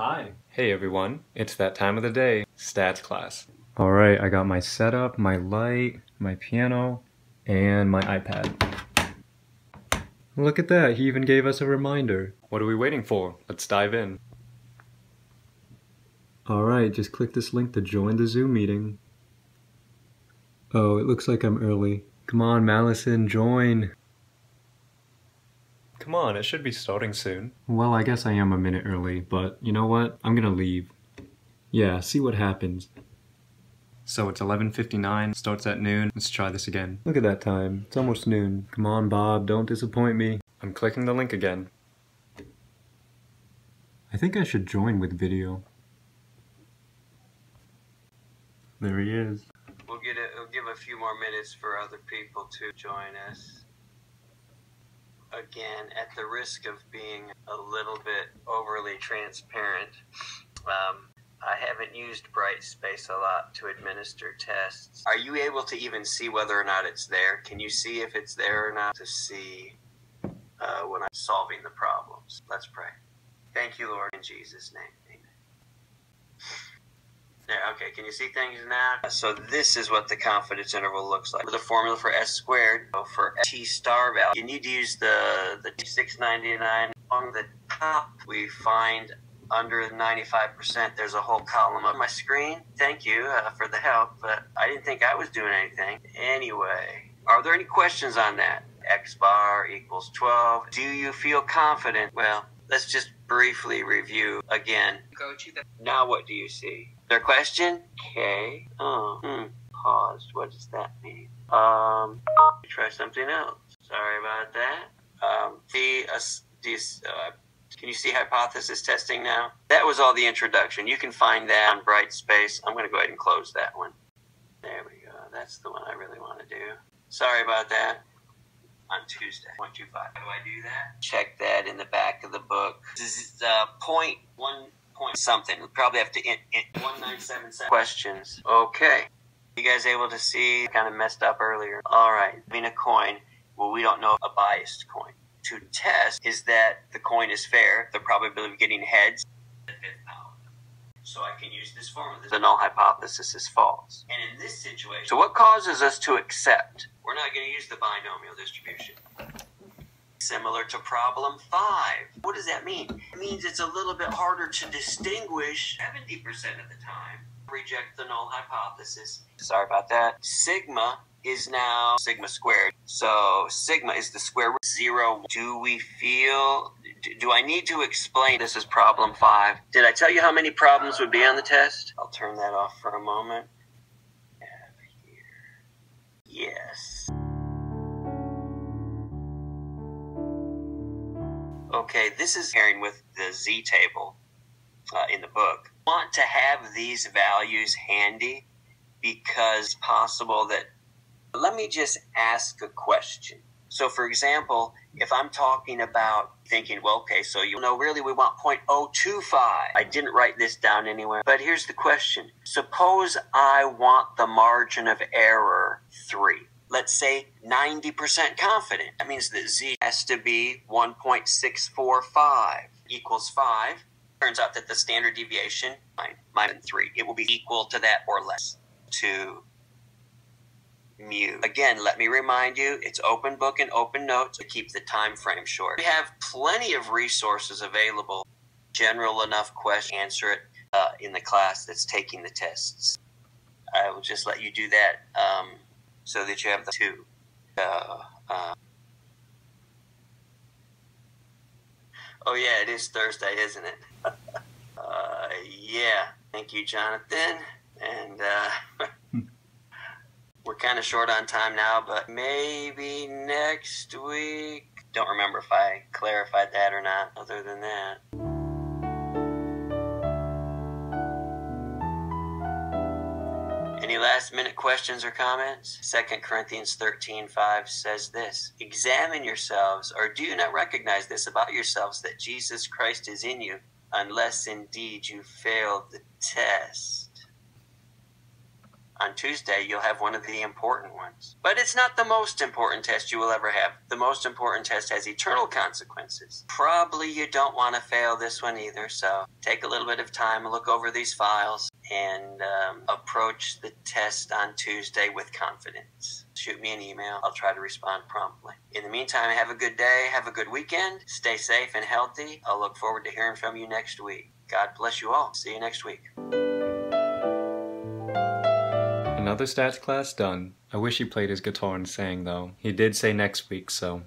Hi. Hey everyone, it's that time of the day, stats class. Alright, I got my setup, my light, my piano, and my iPad. Look at that, he even gave us a reminder. What are we waiting for? Let's dive in. Alright, just click this link to join the Zoom meeting. Oh, it looks like I'm early. Come on, Malison, join. Come on, it should be starting soon. Well, I guess I am a minute early, but you know what? I'm gonna leave. Yeah, see what happens. So it's 11:59, starts at noon. Let's try this again. Look at that time. It's almost noon. Come on, Bob, don't disappoint me. I'm clicking the link again. I think I should join with video. There he is. We'll give a few more minutes for other people to join us. Again, at the risk of being a little bit overly transparent, I haven't used Brightspace a lot to administer tests. Are you able to even see whether or not it's there? Can you see if it's there or not to see when I'm solving the problems? Let's pray. Thank you, Lord, in Jesus' name. Amen. There, okay, can you see things now? So this is what the confidence interval looks like. The formula for S squared, for T star value, you need to use the 699. On the top, we find under 95%, there's a whole column on my screen. Thank you for the help, but I didn't think I was doing anything. Anyway, are there any questions on that? X bar equals 12. Do you feel confident? Well, let's just briefly review again. Go to the. Now what do you see? Their question? K. Paused. What does that mean? Try something else. Sorry about that. Can you see hypothesis testing now? That was all the introduction. You can find that on Brightspace. I'm going to go ahead and close that one. There we go. That's the one I really want to do. Sorry about that. On Tuesday, 0.25. How do I do that? Check that in the back of the book. This is point something. We probably have to 1977 questions. Okay. You guys able to see? Kind of messed up earlier. All right. Being a coin, well, we don't know a biased coin. To test is that the coin is fair, the probability of getting heads, the fifth power. So I can use this formula. The null hypothesis is false. And in this situation, so what causes us to accept? We're not going to use the binomial distribution. Similar to problem 5. What does that mean? It means it's a little bit harder to distinguish 70% of the time. Reject the null hypothesis. Sorry about that. Sigma is now sigma squared. So sigma is the square root of 0. Do I need to explain this is problem 5? Did I tell you how many problems would be on the test? I'll turn that off for a moment. Yes. Okay, this is pairing with the Z table in the book. I want to have these values handy because it's possible that. Let me just ask a question. So, for example, if I'm talking about thinking, well, okay, so you know, really we want 0.025. I didn't write this down anywhere, but here's the question. Suppose I want the margin of error 3. Let's say 90% confident. That means that Z has to be 1.645 equals 5. Turns out that the standard deviation, minus 3, it will be equal to that or less to mu. Again, let me remind you, it's open book and open notes to keep the time frame short. We have plenty of resources available. General enough question, answer it in the class that's taking the tests. I will just let you do that so that you have the 2. Oh yeah, it is Thursday, isn't it? Yeah. Thank you, Jonathan. And we're kind of short on time now, but maybe next week. Don't remember if I clarified that or not, other than that. Any last minute questions or comments? 2 Corinthians 13:5 says this. Examine yourselves, or do you not recognize this about yourselves, that Jesus Christ is in you, unless indeed you failed the test. On Tuesday, you'll have one of the important ones. But it's not the most important test you will ever have. The most important test has eternal consequences. Probably you don't want to fail this one either, so take a little bit of time, look over these files, and approach the test on Tuesday with confidence. Shoot me an email. I'll try to respond promptly. In the meantime, have a good day, have a good weekend, stay safe and healthy. I'll look forward to hearing from you next week. God bless you all. See you next week. Another stats class done. I wish he played his guitar and sang though. He did say next week, so